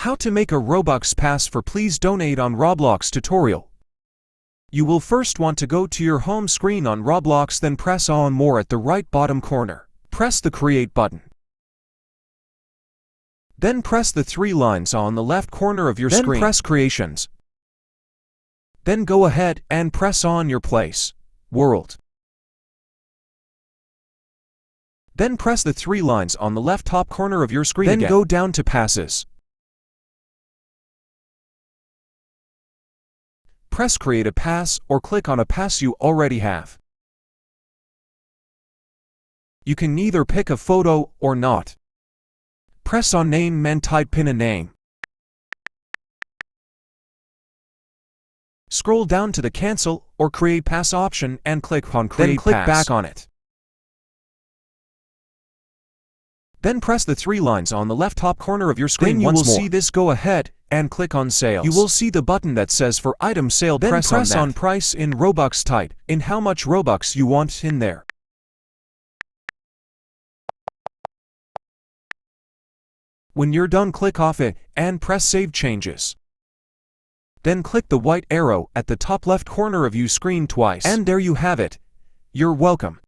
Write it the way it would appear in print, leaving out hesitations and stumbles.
How to make a Robux pass for Please Donate on Roblox tutorial. You will first want to go to your home screen on Roblox, then press on More at the right bottom corner. Press the Create button. Then press the three lines on the left corner of your screen. Then press Creations. Then go ahead and press on Your Place, World. Then press the three lines on the left top corner of your screen again. Then go down to Passes. Press Create a Pass or click on a pass you already have. You can either pick a photo or not. Press on Name and type in a name. Scroll down to the Cancel or Create Pass option and click on Create Pass. Then click back on it. Then press the three lines on the left top corner of your screen once more. Then you will see this. Go ahead and click on Sales. You will see the button that says For Item Sale. Then press on Price in Robux. Type in how much Robux you want in there. When you're done, click off it and press Save Changes. Then click the white arrow at the top left corner of your screen twice. And there you have it. You're welcome.